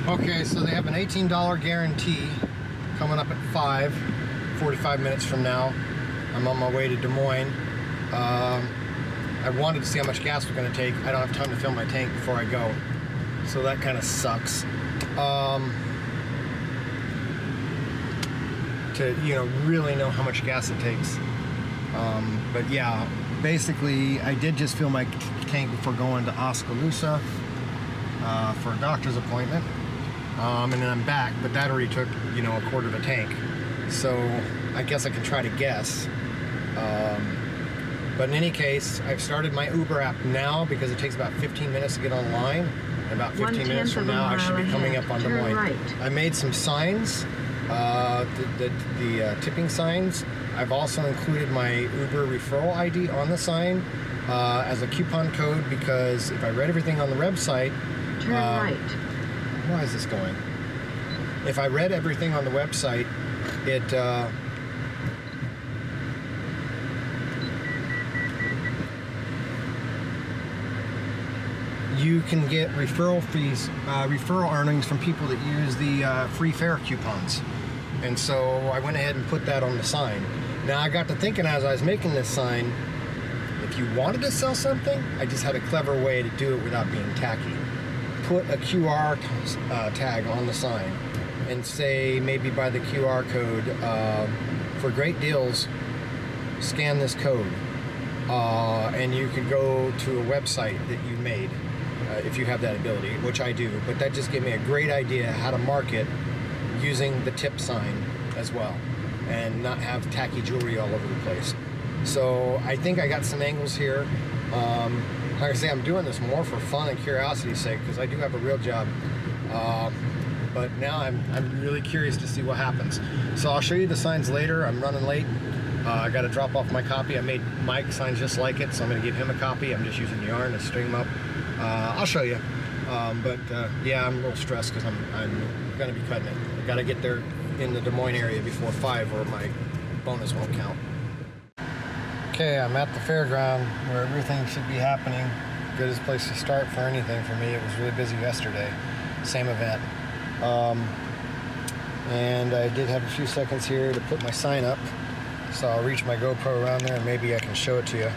Okay, so they have an $18 guarantee coming up at 45 minutes from now. I'm on my way to Des Moines. I wanted to see how much gas was going to take. I don't have time to fill my tank before I go, so that kind of sucks. To really know how much gas it takes. But yeah, basically I did just fill my tank before going to Oskaloosa for a doctor's appointment. And then I'm back, but that already took, a quarter of a tank. So I guess I can try to guess. But in any case, I've started my Uber app now because it takes about 15 minutes to get online. And about 15 minutes from now, I should be coming up on Des Moines. Right. I made some signs, the tipping signs. I've also included my Uber referral ID on the sign as a coupon code because if I read everything on the website, turn right. Why is this going? If I read everything on the website, it you can get referral fees, referral earnings from people that use the free fare coupons. And so I went ahead and put that on the sign. Now I got to thinking as I was making this sign, if you wanted to sell something, I just had a clever way to do it without being tacky. Put a QR tag on the sign and say maybe by the QR code, for great deals, scan this code. And you could go to a website that you made if you have that ability, which I do. But that just gave me a great idea how to market using the tip sign as well and not have tacky jewelry all over the place. So I think I got some angles here. Like I say, I'm doing this more for fun and curiosity's sake because I do have a real job. But now I'm really curious to see what happens. So I'll show you the signs later. I'm running late. I got to drop off my copy. I made Mike signs just like it, so I'm going to give him a copy. I'm just using yarn to string them up. I'll show you. Yeah, I'm a little stressed because I'm going to be cutting it. I got to get there in the Des Moines area before 5 or my bonus won't count. Okay, I'm at the fairground where everything should be happening. Goodest place to start for anything for me. It was really busy yesterday. Same event. And I did have a few seconds here to put my sign up. So I'll reach my GoPro around there and maybe I can show it to you.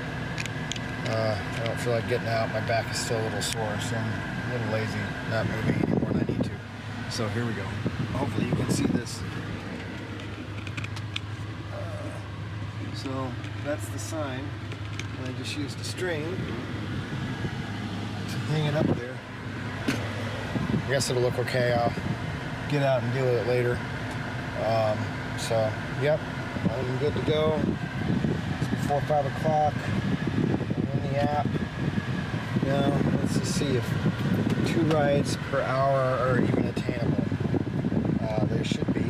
I don't feel like getting out. My back is still a little sore, so I'm a little lazy, not moving any more than I need to. So here we go. Hopefully you can see this. So that's the sign. And I just used a string to hang it up there. I guess it'll look okay. I'll get out and deal with it later. So, yep, I'm good to go. It's before 5 o'clock. I'm in the app. Now, let's just see if 2 rides per hour are even attainable. There should be.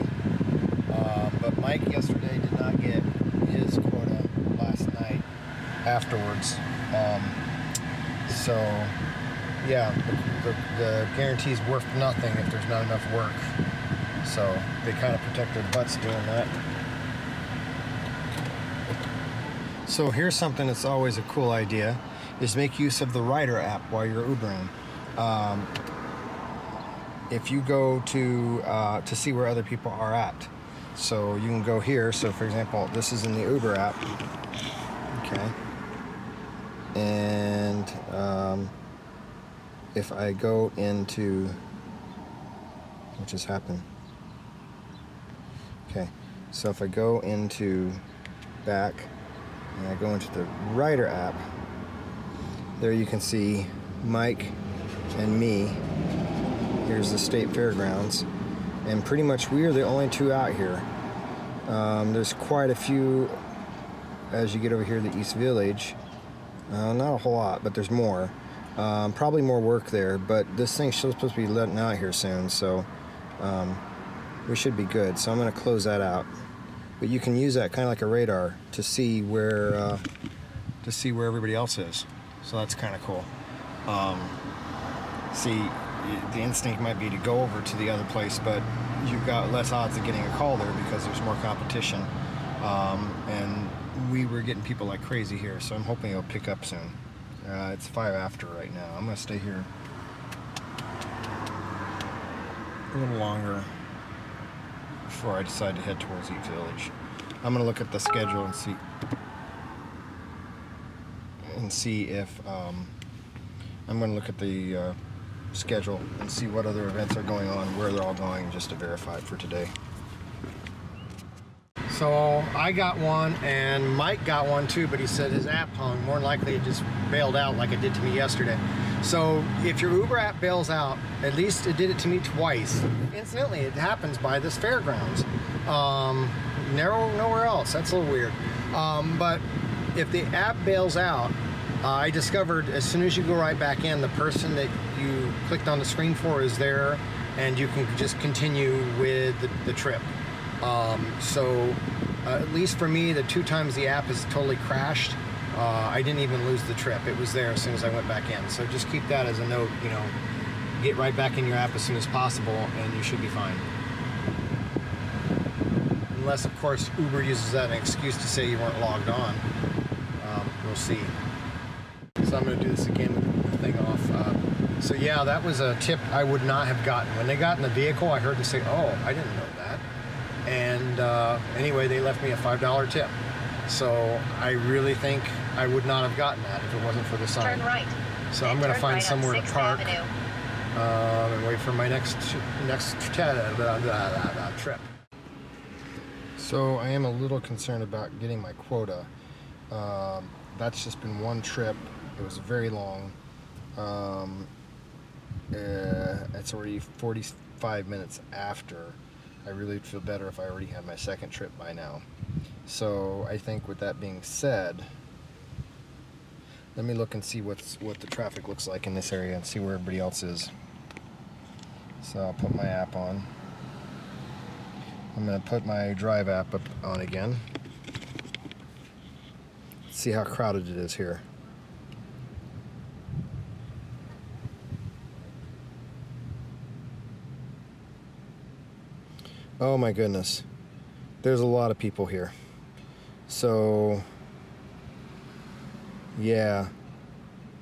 But Mike yesterday did not get his quota last night afterwards. So, yeah, the guarantee's worth nothing if there's not enough work. So they kind of protect their butts doing that. So here's something that's always a cool idea, is make use of the Rider app while you're Ubering. If you go to see where other people are at. So you can go here. So for example, this is in the Uber app. Okay. And if I go into, what just happened? Okay, so if I go into back and I go into the Rider app, there you can see Mike and me. Here's the state fairgrounds, and pretty much we are the only 2 out here. There's quite a few as you get over here to the East Village. Not a whole lot, but there's more. Probably more work there, but this thing's supposed to be letting out here soon, so we should be good. So I'm going to close that out. But you can use that kind of like a radar to see where everybody else is. So that's kind of cool. See, the instinct might be to go over to the other place, but you've got less odds of getting a call there because there's more competition. And we were getting people like crazy here, so I'm hoping it'll pick up soon. It's 5 after right now. I'm going to stay here. a little longer before I decide to head towards Eat Village. I'm gonna look at the schedule and see if I'm gonna look at the schedule and see what other events are going on, where they're all going, just to verify for today. So I got one, and Mike got one too, but he said his app hung. More than likely it just bailed out like it did to me yesterday. So if your Uber app bails out, at least it did it to me twice. Incidentally, it happens by this fairgrounds. Nowhere else. That's a little weird. But if the app bails out, I discovered as soon as you go right back in, the person that you clicked on the screen for is there, and you can just continue with the trip. So at least for me, the 2 times the app has totally crashed, I didn't even lose the trip. It was there as soon as I went back in. So just keep that as a note, you know, get right back in your app as soon as possible and you should be fine. Unless, of course, Uber uses that as an excuse to say you weren't logged on. We'll see. So I'm going to do this again with the thing off. So yeah, that was a tip I would not have gotten. When they got in the vehicle, I heard them say, "Oh, I didn't know that." And anyway, they left me a $5 tip. So I really think I would not have gotten that if it wasn't for the sign. Turn right. So I'm going to find somewhere to park and wait for my next trip. So I am a little concerned about getting my quota. That's just been one trip. It was very long. It's already 45 minutes after. I really would feel better if I already had my second trip by now. So I think with that being said, let me look and see what the traffic looks like in this area and see where everybody else is. So I'll put my app on. I'm going to put my drive app up on again. See how crowded it is here. Oh my goodness. There's a lot of people here. So, yeah,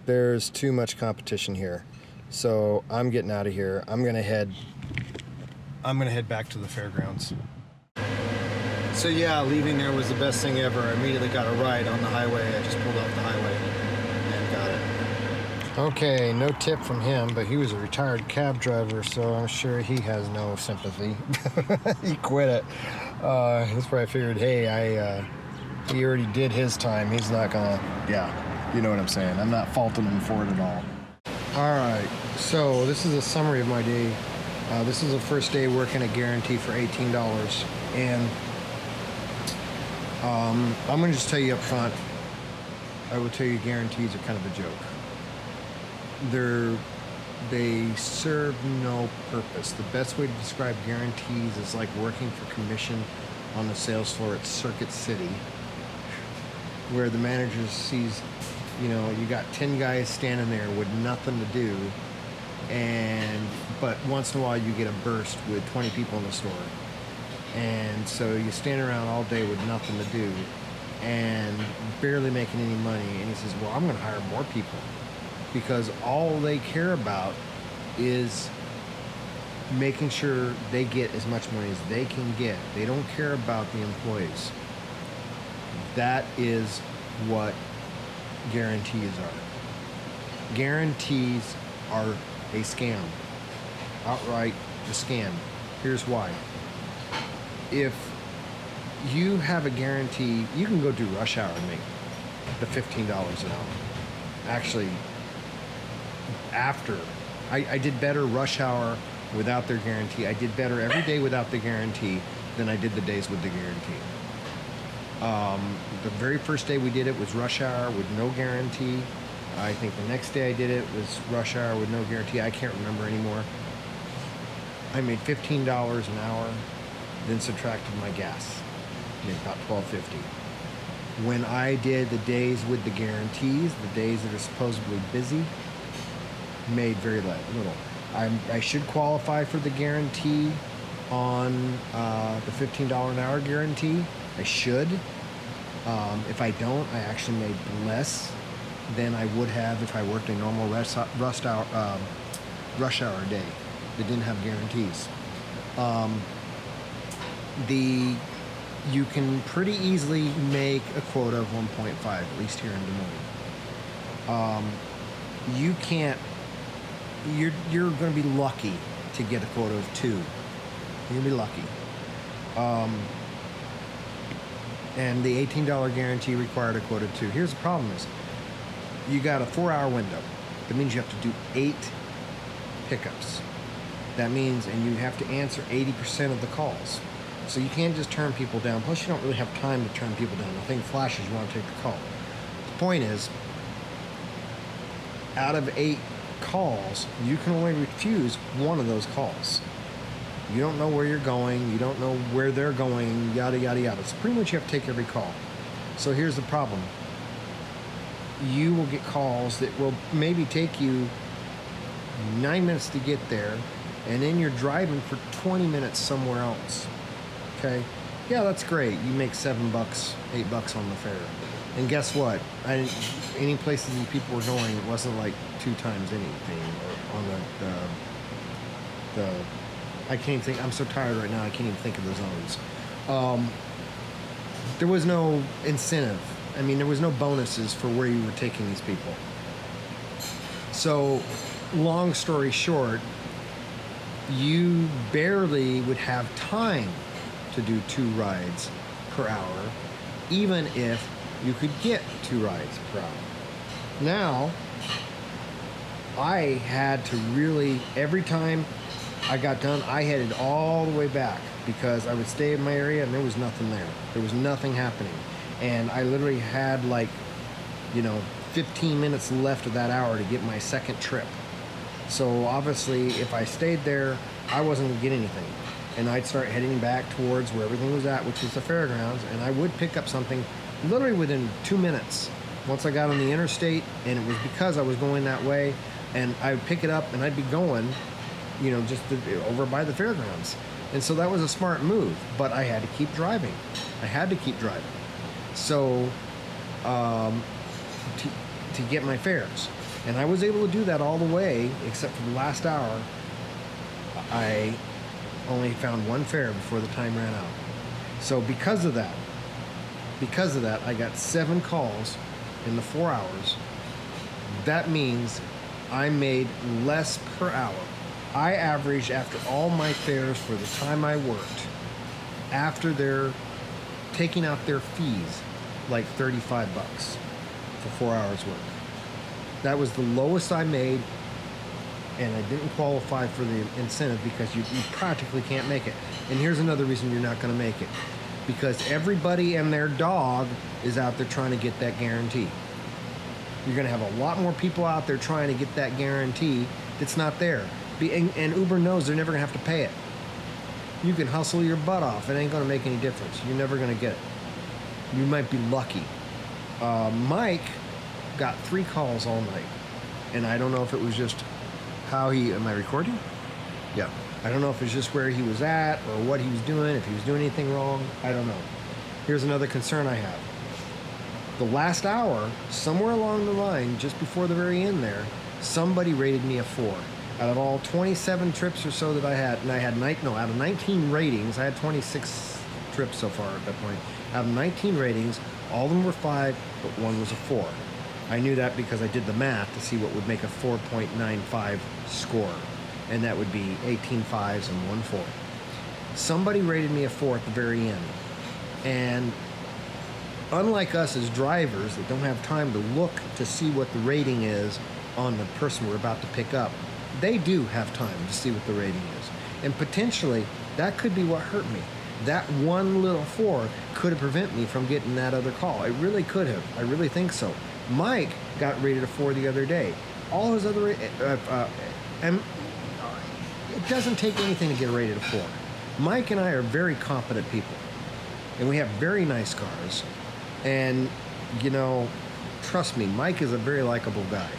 there's too much competition here. So I'm getting out of here. I'm gonna head back to the fairgrounds. So yeah, leaving there was the best thing ever. I immediately got a ride on the highway. I just pulled off the highway and got it. Okay, no tip from him, but he was a retired cab driver, so I'm sure he has no sympathy. He quit it. That's why I figured, hey, he already did his time. He's not gonna, yeah, you know what I'm saying. I'm not faulting him for it at all. All right, so this is a summary of my day. This is the first day working at Guarantee for $18, and I'm gonna just tell you up front, I will tell you guarantees are kind of a joke. They serve no purpose. The best way to describe guarantees is like working for commission on the sales floor at Circuit City, where the manager sees, you know, you got 10 guys standing there with nothing to do, but once in a while you get a burst with 20 people in the store. And so you stand around all day with nothing to do and barely making any money. And he says, well, I'm going to hire more people, because all they care about is making sure they get as much money as they can get. They don't care about the employees. That is what guarantees are. Guarantees are a scam. Outright a scam. Here's why. If you have a guarantee, you can go do rush hour and make the $15 an hour. Actually, after I did better rush hour without their guarantee. I did better every day without the guarantee than I did the days with the guarantee. The very first day we did it was rush hour with no guarantee. I think the next day I did it was rush hour with no guarantee. I can't remember anymore. I made $15 an hour, then subtracted my gas. I made about $12.50. When I did the days with the guarantees, the days that are supposedly busy, made very little. I should qualify for the guarantee on the $15 an hour guarantee. I should. If I don't, I actually made less than I would have if I worked a normal rush hour day that didn't have guarantees. You can pretty easily make a quota of 1.5, at least here in Des Moines. You can't. You're going to be lucky to get a quota of 2. You're going to be lucky. And the $18 guarantee required a quota of 2. Here's the problem: is you got a 4-hour window. That means you have to do 8 pickups. That means, and you have to answer 80% of the calls. So you can't just turn people down. Plus, you don't really have time to turn people down. The thing flashes, you want to take the call. The point is, out of 8 calls, you can only refuse 1 of those calls. You don't know where you're going. You don't know where they're going, yada, yada, yada. So pretty much you have to take every call. So here's the problem. You will get calls that will maybe take you 9 minutes to get there, and then you're driving for 20 minutes somewhere else. Okay? Yeah, that's great. You make $7, $8 on the fare. And guess what? Any places these people were going, it wasn't like 2 times anything on the I can't even think. I'm so tired right now. I can't even think of the zones. There was no incentive. I mean, there was no bonuses for where you were taking these people. So, long story short, you barely would have time to do 2 rides per hour, even if you could get 2 rides per hour. Now, I had to really, every time I got done, I headed all the way back because I would stay in my area and there was nothing there. There was nothing happening. And I literally had 15 minutes left of that hour to get my second trip. So obviously, if I stayed there, I wasn't going to get anything. And I'd start heading back towards where everything was at, which was the fairgrounds, and I would pick up something literally within 2 minutes. Once I got on the interstate, and it was because I was going that way, and I would pick it up and I'd be going, over by the fairgrounds. And so that was a smart move, but I had to keep driving. So, to get my fares. And I was able to do that all the way, except for the last hour. I only found 1 fare before the time ran out. So because of that, I got 7 calls in the 4 hours. That means I made less per hour. I averaged, after all my fares for the time I worked, after they're taking out their fees, like $35 for 4 hours work. That was the lowest I made, and I didn't qualify for the incentive because you practically can't make it. And here's another reason you're not going to make it. Because everybody and their dog is out there trying to get that guarantee. You're going to have a lot more people out there trying to get that guarantee that's not there. And Uber knows they're never going to have to pay it. You can hustle your butt off. It ain't going to make any difference. You're never going to get it. You might be lucky. Mike got 3 calls all night. And I don't know if it was just how he... Am I recording? Yeah. I don't know if it's just where he was at or what he was doing, if he was doing anything wrong. I don't know. Here's another concern I have. The last hour, somewhere along the line, just before the very end there, somebody rated me a 4. Out of all 27 trips or so that I had, and I had out of 19 ratings, I had 26 trips so far at that point. Out of 19 ratings, all of them were 5, but 1 was a 4. I knew that because I did the math to see what would make a 4.95 score. And that would be 18 5s and 1 4. Somebody rated me a 4 at the very end. And unlike us as drivers that don't have time to look to see what the rating is on the person we're about to pick up, they do have time to see what the rating is. And potentially, that could be what hurt me. That one little 4 could have prevented me from getting that other call. It really could have. I really think so. Mike got rated a 4 the other day. All his other... and it doesn't take anything to get rated a 4. Mike and I are very competent people. And we have very nice cars. And, trust me, Mike is a very likable guy.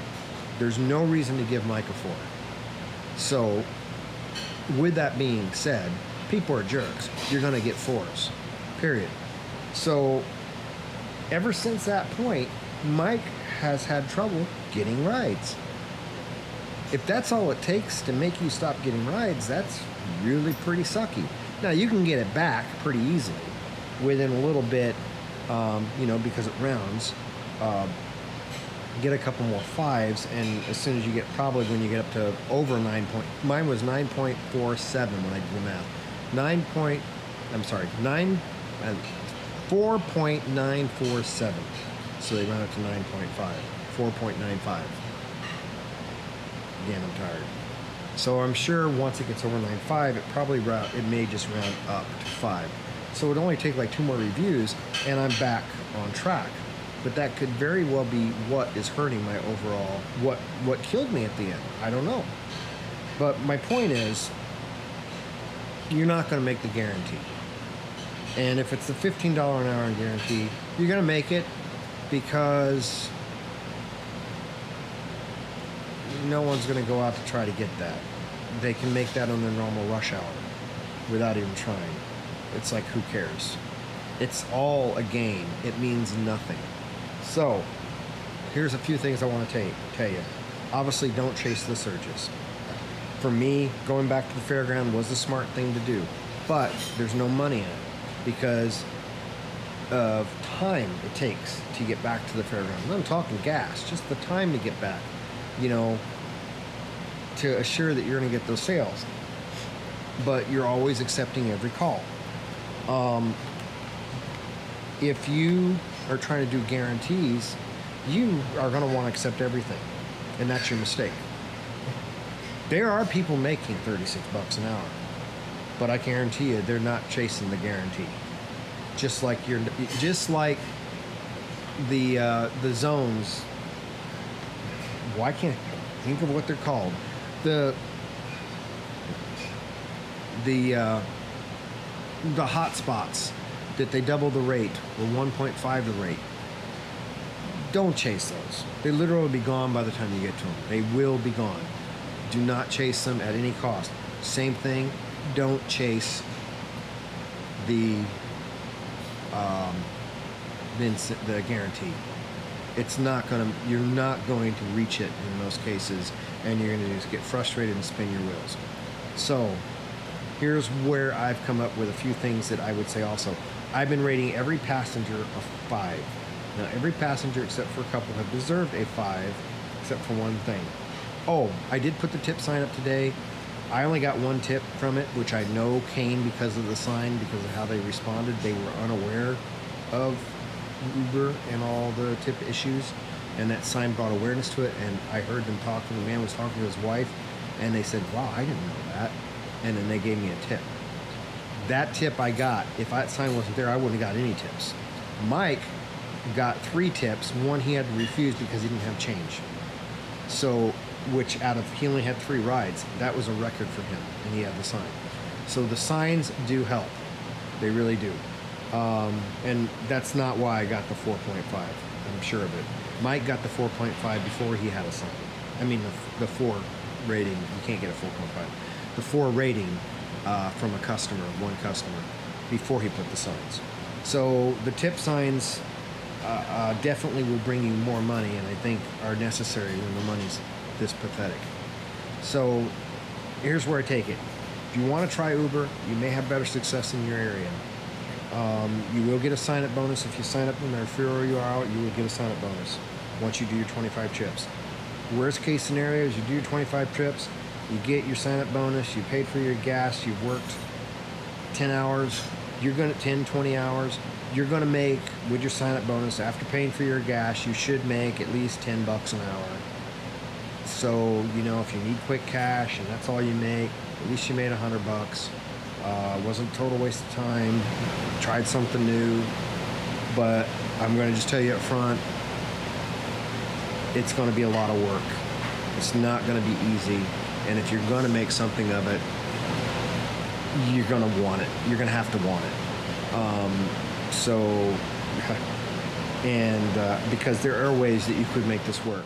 There's no reason to give Mike a 4. So, with that being said, people are jerks. You're going to get 4s. Period. So, ever since that point, Mike has had trouble getting rides. if that's all it takes to make you stop getting rides, that's really pretty sucky. Now, you can get it back pretty easily within a little bit, because it rounds. Get a couple more 5s, and as soon as you get, probably when you get up to over mine was 9.47 when I did the math. 4.947. So they round it to 9.5, 4.95. Again, I'm tired. So I'm sure once it gets over 9.5, it may just round up to 5. So it would only take like 2 more reviews, and I'm back on track. But that could very well be what is hurting my overall, what killed me at the end. I don't know. But my point is, you're not going to make the guarantee. And if it's the $15 an hour guarantee, you're going to make it because no one's going to go out to try to get that. They can make that on their normal rush hour without even trying. It's like, who cares? It's all a game. It means nothing. So, here's a few things I want to tell you. Obviously, don't chase the surges. For me, going back to the fairground was the smart thing to do. But there's no money in it because of time it takes to get back to the fairground. I'm not talking gas, just the time to get back, to assure that you're going to get those sales. But you're always accepting every call. If you are trying to do guarantees, you are going to want to accept everything, and that's your mistake. There are people making $36 an hour, but I guarantee you they're not chasing the guarantee. Just like the zones. Well, I can't think of what they're called. The hot spots that they double the rate or 1.5 the rate. Don't chase those. They literally will be gone by the time you get to them. They will be gone. Do not chase them at any cost. Same thing, don't chase the guarantee. You're not going to reach it in most cases, and you're going to just get frustrated and spin your wheels. So, here's where I've come up with a few things that I would say also. I've been rating every passenger a 5. Now, every passenger except for a couple have deserved a 5, except for one thing. Oh, I did put the tip sign up today. I only got 1 tip from it, which I know came because of the sign, because of how they responded. They were unaware of Uber and all the tip issues, and that sign brought awareness to it, and I heard them talking. The man was talking to his wife, and they said, wow, I didn't know that. And then they gave me a tip. That tip I got, if that sign wasn't there, I wouldn't have got any tips. Mike got 3 tips. 1 he had to refuse because he didn't have change. So, he only had 3 rides. That was a record for him, and he had the sign. So the signs do help. They really do. And that's not why I got the 4.5. I'm sure of it. Mike got the 4.5 before he had a sign. I mean, the 4 rating. You can't get a 4.5. The 4 rating from one customer, before he put the signs. So the tip signs definitely will bring you more money, and I think are necessary when the money's this pathetic. So here's where I take it. If you want to try Uber, you may have better success in your area. You will get a sign-up bonus. If you sign up in the referral URL, you will get a sign-up bonus once you do your 25 trips. Worst case scenario is you do your 25 trips, you get your sign-up bonus, you paid for your gas, you've worked 10 hours, 20 hours, you're going to make, with your sign-up bonus, after paying for your gas, you should make at least $10 an hour. So, if you need quick cash and that's all you make, at least you made $100. Wasn't a total waste of time. Tried something new. But I'm going to just tell you up front, it's going to be a lot of work. It's not going to be easy. And if you're going to make something of it, you're going to want it. You're going to have to want it. Because there are ways that you could make this work.